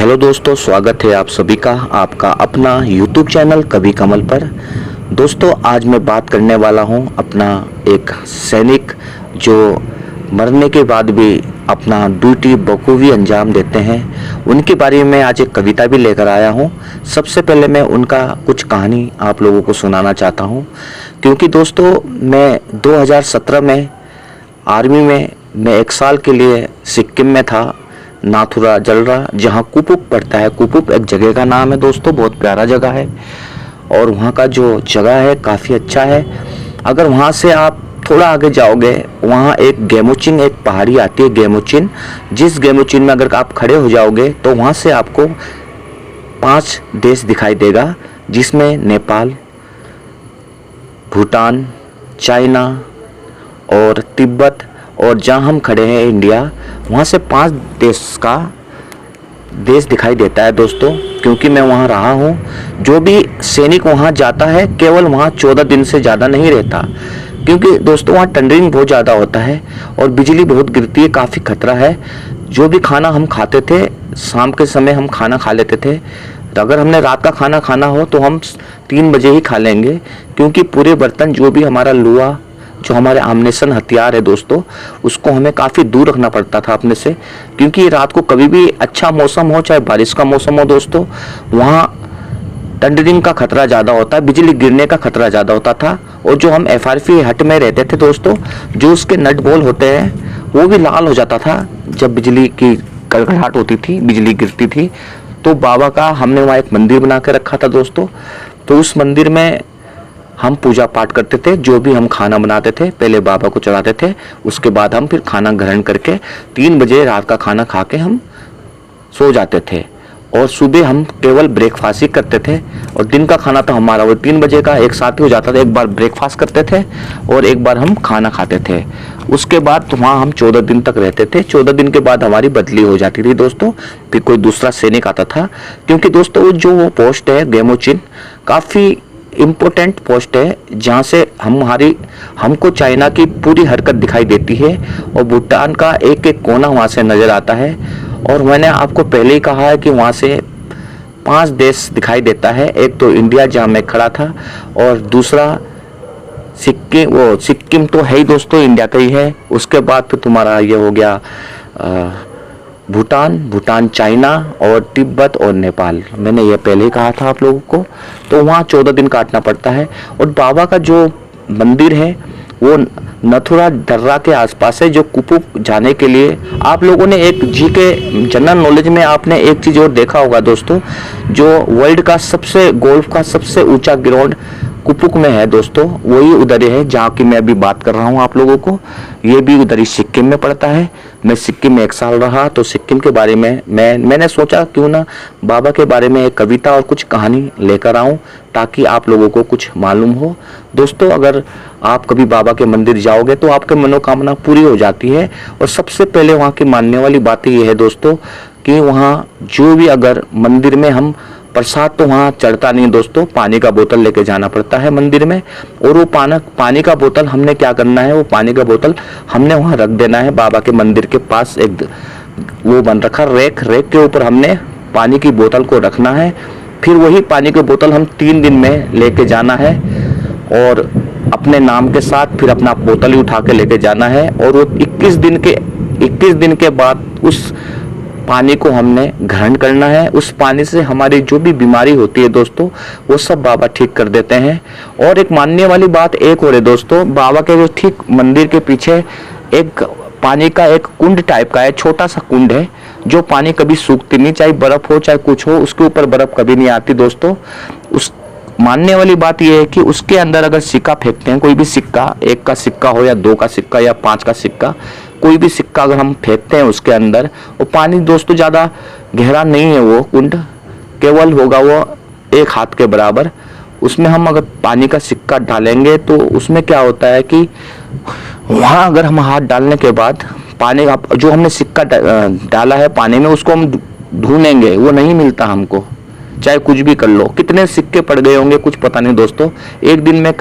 Hello दोस्तों, स्वागत है आप सभी का आपका अपना YouTube चैनल कभी कमल पर। दोस्तों, आज मैं बात करने वाला हूं अपना एक सैनिक जो मरने के बाद भी अपना ड्यूटी बखूबी अंजाम देते हैं। उनके बारे में आज एक कविता भी लेकर आया हूं। सबसे पहले मैं उनका कुछ कहानी आप लोगों को सुनाना चाहता हूं, क्योंकि दोस्तों मैं 2017 में आर्मी में मैं 1 साल के लिए सिक्किम में था, नाथुला जलरा, जहाँ कुपुप पड़ता है। कुपुप एक जगह का नाम है दोस्तों, बहुत प्यारा जगह है और वहाँ का जो जगह है काफ़ी अच्छा है। अगर वहाँ से आप थोड़ा आगे जाओगे, वहाँ एक गेमुचिन एक पहाड़ी आती है, गेमुचिन। जिस गेमुचिन में अगर आप खड़े हो जाओगे तो वहाँ से आपको 5 देश दिखाई देगा, जिसमें नेपाल, भूटान, चाइना और तिब्बत, और जहाँ हम खड़े हैं इंडिया, वहाँ से 5 देश दिखाई देता है दोस्तों। क्योंकि मैं वहाँ रहा हूँ। जो भी सैनिक वहाँ जाता है केवल वहाँ 14 दिन से ज़्यादा नहीं रहता, क्योंकि दोस्तों वहाँ ठंडिंग बहुत ज़्यादा होता है और बिजली बहुत गिरती है, काफ़ी खतरा है। जो भी खाना हम खाते थे, शाम के समय हम खाना खा लेते थे। तो अगर हमने रात का खाना खाना हो तो हम 3 बजे ही खा लेंगे, क्योंकि पूरे बर्तन जो भी हमारा लोहा, जो हमारे आमनेशन हथियार है दोस्तों, उसको हमें काफ़ी दूर रखना पड़ता था अपने से। क्योंकि रात को कभी भी अच्छा मौसम हो चाहे बारिश का मौसम हो दोस्तों, वहाँ ठंडिंग का खतरा ज़्यादा होता है, बिजली गिरने का खतरा ज़्यादा होता था। और जो हम FRP हट में रहते थे दोस्तों, जो उसके नट बोल्ट होते हैं वो भी लाल हो जाता था जब बिजली की कड़कड़ाहट होती थी, बिजली गिरती थी। तो बाबा का हमने वहाँ एक मंदिर बना के रखा था दोस्तों। तो उस मंदिर में हम पूजा पाठ करते थे। जो भी हम खाना बनाते थे पहले बाबा को चढ़ाते थे, उसके बाद हम फिर खाना ग्रहण करके 3 बजे रात का खाना खा के हम सो जाते थे। और सुबह हम केवल ब्रेकफास्ट ही करते थे, और दिन का खाना तो हमारा वो 3 बजे का एक साथ ही हो जाता था। एक बार ब्रेकफास्ट करते थे और एक बार हम खाना खाते थे। उसके बाद तो वहाँ हम 14 दिन तक रहते थे। 14 दिन के बाद हमारी बदली हो जाती थी दोस्तों, फिर कोई दूसरा सैनिक आता था। क्योंकि दोस्तों जो वो पोस्ट है गेमुचिन, काफ़ी इम्पोर्टेंट पोस्ट है, जहाँ से हमको चाइना की पूरी हरकत दिखाई देती है और भूटान का एक एक कोना वहाँ से नज़र आता है। और मैंने आपको पहले ही कहा है कि वहाँ से 5 देश दिखाई देता है। एक तो इंडिया जहाँ मैं खड़ा था, और दूसरा सिक्किम तो है ही दोस्तों, इंडिया का ही है। उसके बाद फिर तुम्हारा ये हो गया भूटान, चाइना और तिब्बत और नेपाल। मैंने ये पहले ही कहा था आप लोगों को। तो वहाँ 14 दिन काटना पड़ता है। और बाबा का जो मंदिर है वो नथुला दर्रा के आसपास है, जो कुपुप जाने के लिए आप लोगों ने एक जी के जनरल नॉलेज में आपने एक चीज़ और देखा होगा दोस्तों, जो वर्ल्ड का गोल्फ का सबसे ऊंचा ग्राउंड कुपुक में है दोस्तों, वही उधर है जहाँ की मैं अभी बात कर रहा हूँ आप लोगों को। ये भी उधर ही सिक्किम में पड़ता है। मैं सिक्किम में 1 साल रहा, तो सिक्किम के बारे में मैंने सोचा क्यों ना बाबा के बारे में एक कविता और कुछ कहानी लेकर आऊँ, ताकि आप लोगों को कुछ मालूम हो। दोस्तों, अगर आप कभी बाबा के मंदिर जाओगे तो आपकी मनोकामना पूरी हो जाती है। और सबसे पहले वहाँ की मानने वाली बात ये है दोस्तों कि वहाँ जो भी अगर मंदिर में हम प्रसाद तो वहाँ चढ़ता नहीं दोस्तों, पानी का बोतल लेके जाना पड़ता है मंदिर में। और वो पानी का बोतल हमने क्या करना है, वो पानी का बोतल हमने वहाँ रख देना है। बाबा के मंदिर के पास एक वो बन रखा रैक के ऊपर हमने पानी की बोतल को रखना है। फिर वही पानी की बोतल हम 3 दिन में लेके जाना है, और अपने नाम के साथ फिर अपना बोतल ही उठा के लेके जाना है। और वो 21 दिन के बाद उस पानी को हमने ग्रहण करना है। उस पानी से हमारी जो भी बीमारी होती है दोस्तों, वो सब बाबा ठीक कर देते हैं। और एक मानने वाली बात एक और है दोस्तों, बाबा के जो ठीक मंदिर के पीछे एक पानी का एक कुंड टाइप का है, छोटा सा कुंड है, जो पानी कभी सूखती नहीं, चाहे बर्फ हो चाहे कुछ हो, उसके ऊपर बर्फ कभी नहीं आती दोस्तों। उस मानने वाली बात यह है कि उसके अंदर अगर सिक्का फेंकते हैं, कोई भी सिक्का, 1 का सिक्का हो या 2 का सिक्का या 5 का सिक्का, कोई भी सिक्का अगर हम फेंकते हैं उसके अंदर, वो पानी दोस्तों ज़्यादा गहरा नहीं है, वो कुंड केवल होगा वो 1 हाथ के बराबर। उसमें हम अगर पानी का सिक्का डालेंगे तो उसमें क्या होता है कि वहाँ अगर हम हाथ डालने के बाद पानी का जो हमने सिक्का डाला है पानी में, उसको हम ढूंढेंगे, वो नहीं मिलता हमको, चाहे कुछ भी कर लो। कितने सिक्के पड़ गए होंगे कुछ पता नहीं दोस्तों। एक दिन में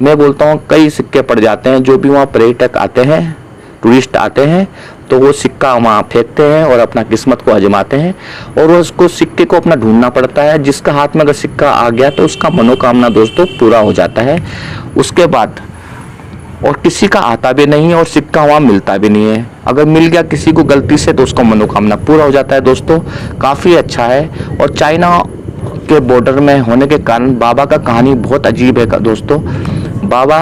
मैं बोलता हूँ कई सिक्के पड़ जाते हैं। जो भी वहाँ पर्यटक आते हैं, टूरिस्ट आते हैं, तो वो सिक्का वहाँ फेंकते हैं और अपना किस्मत को आजमाते हैं, और उसको सिक्के को अपना ढूंढना पड़ता है। जिसका हाथ में अगर सिक्का आ गया तो उसका मनोकामना दोस्तों पूरा हो जाता है। उसके बाद और किसी का आता भी नहीं है और सिक्का वहाँ मिलता भी नहीं है। अगर मिल गया किसी को गलती से तो उसका मनोकामना पूरा हो जाता है दोस्तों। काफ़ी अच्छा है। और चाइना के बॉर्डर में होने के कारण बाबा का कहानी बहुत अजीब है दोस्तों। बाबा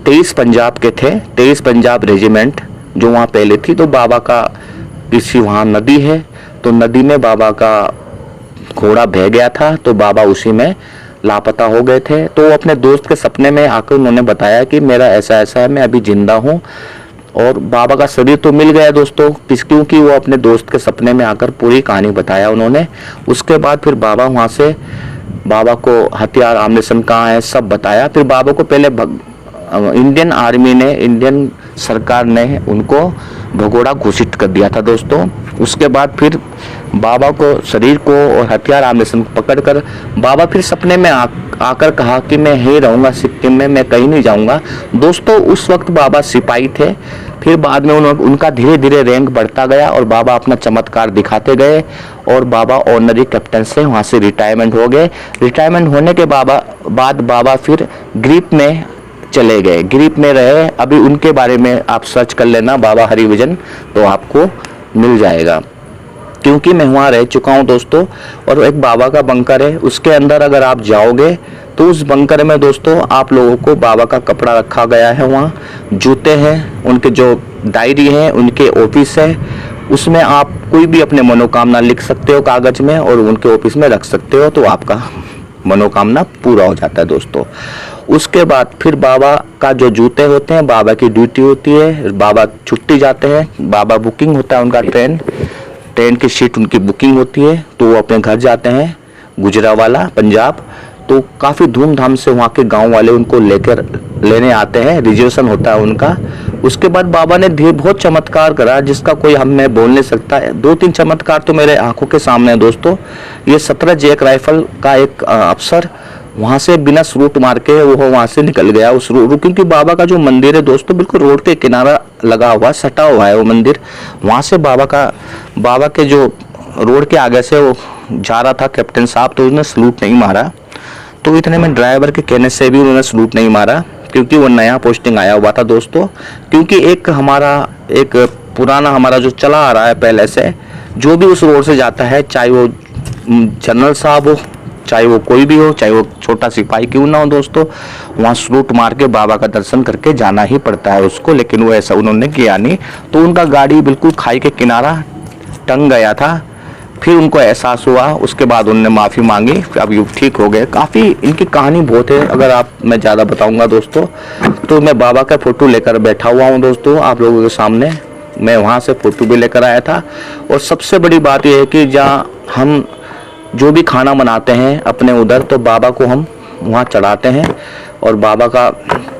23 पंजाब के थे, 23 पंजाब रेजिमेंट जो वहाँ पहले थी। तो बाबा का किसी वहाँ नदी है, तो नदी में बाबा का घोड़ा बह गया था, तो बाबा उसी में लापता हो गए थे। तो वो अपने दोस्त के सपने में आकर उन्होंने बताया कि मेरा ऐसा ऐसा है, मैं अभी जिंदा हूँ। और बाबा का शरीर तो मिल गया दोस्तों, क्योंकि वो अपने दोस्त के सपने में आकर पूरी कहानी बताया उन्होंने। उसके बाद फिर बाबा वहाँ से बाबा को हथियार आमनेशन कहाँ है सब बताया। फिर बाबा को पहले इंडियन आर्मी ने, इंडियन सरकार ने उनको भगोड़ा घोषित कर दिया था दोस्तों। उसके बाद फिर बाबा को शरीर को और हथियार आमनेशन पकड़कर बाबा फिर सपने में आकर कहा कि मैं यहीं रहूँगा सिक्किम में, मैं कहीं नहीं जाऊँगा दोस्तों। उस वक्त बाबा सिपाही थे। फिर बाद में उनका धीरे धीरे रैंक बढ़ता गया और बाबा अपना चमत्कार दिखाते गए और बाबा ऑनरी कैप्टन से वहाँ से रिटायरमेंट हो गए। रिटायरमेंट होने के बाद बाबा फिर ग्रीप में चले गए, ग्रीप में रहे। अभी उनके बारे में आप सर्च कर लेना बाबा हरिभजन, तो आपको मिल जाएगा, क्योंकि मैं वहाँ रह चुका हूँ दोस्तों। और एक बाबा का बंकर है, उसके अंदर अगर आप जाओगे तो उस बंकर में दोस्तों आप लोगों को बाबा का कपड़ा रखा गया है, वहाँ जूते हैं, उनके जो डायरी है, उनके ऑफिस है, उसमें आप कोई भी अपने मनोकामना लिख सकते हो कागज में और उनके ऑफिस में रख सकते हो, तो आपका मनोकामना पूरा हो जाता है दोस्तों। उसके बाद फिर बाबा का जो जूते होते हैं, बाबा की ड्यूटी होती है, बाबा छुट्टी जाते हैं, बाबा बुकिंग होता है उनका ट्रेन की सीट उनकी बुकिंग होती है, तो वो अपने घर जाते हैं गुजरावाला पंजाब। तो काफ़ी धूमधाम से वहाँ के गांव वाले उनको लेने आते हैं, रिजर्वेशन होता है उनका। उसके बाद बाबा ने बहुत चमत्कार करा जिसका कोई मैं बोल नहीं सकता। 2-3 चमत्कार तो मेरे आंखों के सामने है दोस्तों। ये 17 जैक राइफल का एक अफसर वहाँ से बिना रूट मार के वो वहाँ से निकल गया उस रूट, क्योंकि बाबा का जो मंदिर है दोस्तों बिल्कुल रोड के किनारा लगा हुआ, सटा हुआ है वो मंदिर। वहाँ से बाबा के जो रोड के आगे से वो जा रहा था कैप्टन साहब, तो उसने सलूट नहीं मारा। तो इतने में ड्राइवर के कहने से भी उन्होंने सलूट नहीं मारा, क्योंकि वो नया पोस्टिंग आया हुआ था दोस्तों। क्योंकि एक पुराना हमारा जो चला आ रहा है पहले से, जो भी उस रोड से जाता है, चाहे वो जनरल साहब हो, चाहे वो कोई भी हो, चाहे वो छोटा सिपाही क्यों ना हो दोस्तों, वहाँ सलूट मार के बाबा का दर्शन करके जाना ही पड़ता है उसको। लेकिन वो ऐसा उन्होंने किया नहीं, तो उनका गाड़ी बिल्कुल खाई के किनारा टंग गया था। फिर उनको एहसास हुआ, उसके बाद उन्होंने माफ़ी मांगी, अब ये ठीक हो गए। काफ़ी इनकी कहानी बहुत है, अगर मैं ज़्यादा बताऊंगा दोस्तों तो मैं बाबा का फ़ोटो लेकर बैठा हुआ हूँ दोस्तों आप लोगों के सामने। मैं वहाँ से फ़ोटो भी लेकर आया था। और सबसे बड़ी बात यह है कि जहाँ हम जो भी खाना बनाते हैं अपने उधर, तो बाबा को हम वहाँ चढ़ाते हैं और बाबा का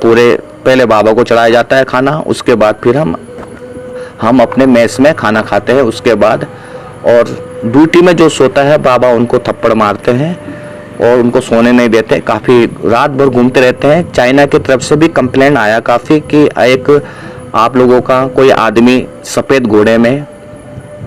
पहले बाबा को चढ़ाया जाता है खाना, उसके बाद फिर हम अपने मेस में खाना खाते हैं उसके बाद। और ड्यूटी में जो सोता है बाबा उनको थप्पड़ मारते हैं और उनको सोने नहीं देते, काफ़ी रात भर घूमते रहते हैं। चाइना की तरफ से भी कंप्लेंट आया काफ़ी कि एक आप लोगों का कोई आदमी सफ़ेद घोड़े में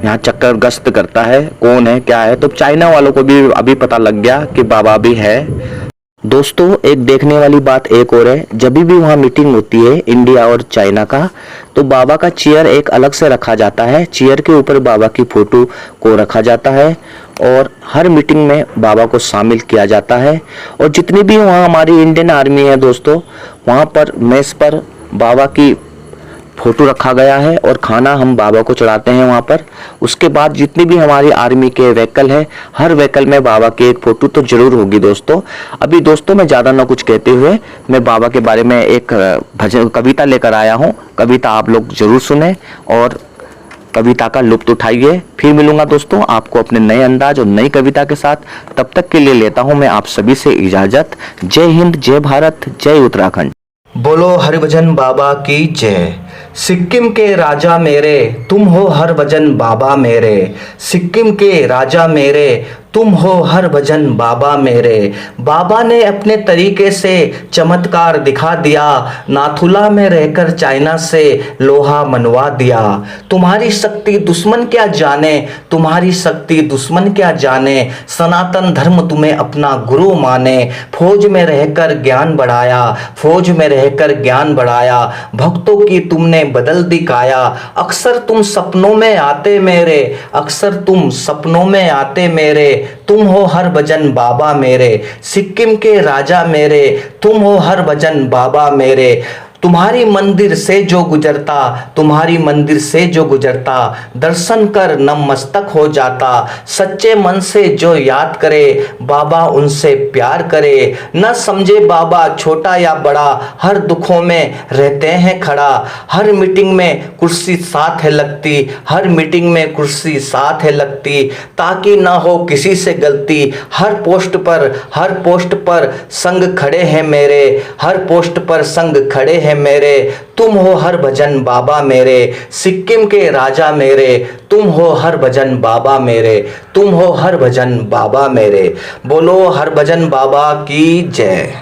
यहाँ चक्कर गश्त करता है, कौन है क्या है। तो चाइना वालों को भी अभी पता लग गया कि बाबा भी है दोस्तों। एक देखने वाली बात एक और है, जब भी वहाँ मीटिंग होती है इंडिया और चाइना का, तो बाबा का चेयर एक अलग से रखा जाता है, चेयर के ऊपर बाबा की फोटो को रखा जाता है और हर मीटिंग में बाबा को शामिल किया जाता है। और जितनी भी वहाँ हमारी इंडियन आर्मी है दोस्तों, वहाँ पर मेस पर बाबा की फोटो रखा गया है और खाना हम बाबा को चढ़ाते हैं वहाँ पर। उसके बाद जितनी भी हमारी आर्मी के व्हीकल है, हर व्हीकल में बाबा की एक फोटो तो जरूर होगी दोस्तों। अभी दोस्तों मैं ज़्यादा ना कुछ कहते हुए मैं बाबा के बारे में एक कविता लेकर आया हूँ। कविता आप लोग जरूर सुने और कविता का लुत्फ उठाइए। फिर मिलूंगा दोस्तों आपको अपने नए अंदाज और नई कविता के साथ। तब तक के लिए लेता हूँ मैं आप सभी से इजाज़त। जय हिंद, जय भारत, जय उत्तराखंड। बोलो हरभजन बाबा की जय। सिक्किम के राजा मेरे तुम हो हरभजन बाबा मेरे, सिक्किम के राजा मेरे तुम हो हर भजन बाबा मेरे। बाबा ने अपने तरीके से चमत्कार दिखा दिया, नाथुला में रहकर चाइना से लोहा मनवा दिया। तुम्हारी शक्ति दुश्मन क्या जाने, तुम्हारी शक्ति दुश्मन क्या जाने, सनातन धर्म तुम्हें अपना गुरु माने। फौज में रहकर ज्ञान बढ़ाया, फौज में रहकर ज्ञान बढ़ाया, भक्तों की तुमने बदल दी काया। अक्सर तुम सपनों में आते मेरे, अक्सर तुम सपनों में आते मेरे। तुम हो हर भजन बाबा मेरे, सिक्किम के राजा मेरे। तुम हो हर भजन बाबा मेरे। तुम्हारी मंदिर से जो गुजरता, तुम्हारी मंदिर से जो गुजरता, दर्शन कर नतमस्तक हो जाता। सच्चे मन से जो याद करे, बाबा उनसे प्यार करे। न समझे बाबा छोटा या बड़ा, हर दुखों में रहते हैं खड़ा। हर मीटिंग में कुर्सी साथ है लगती, हर मीटिंग में कुर्सी साथ है लगती, ताकि ना हो किसी से गलती। हर पोस्ट पर संग खड़े हैं मेरे, हर पोस्ट पर संग खड़े हैं मेरे। तुम हो हर भजन बाबा मेरे, सिक्किम के राजा मेरे। तुम हो हर भजन बाबा मेरे, तुम हो हर भजन बाबा मेरे। बोलो हर भजन बाबा की जय।